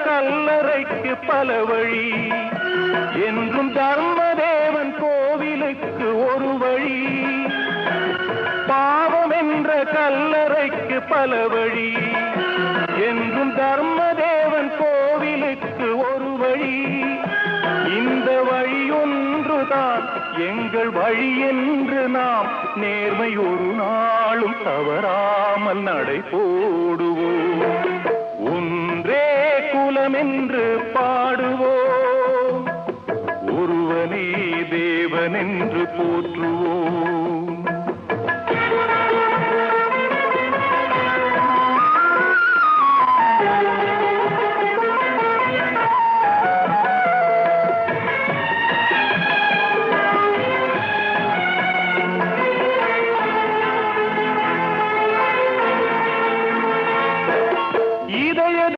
கல்லறைக்கு பல வழி, என்றும் தர்மதேவன் கோவிலுக்கு ஒரு வழி. பாவம் என்ற கல்லறைக்கு பல வழி, என்றும் தர்மதேவன் கோவிலுக்கு ஒரு வழி. இந்த வழி ஒன்றுதான் எங்கள் வழி என்று நாம் நேர்மை ஒரு நாளும் தவறாமல் நடை போடுவோம். ஒன்றே குலம் என்று பாடுவோம், ஒருவனே தேவன் என்று போற்றுவோம்.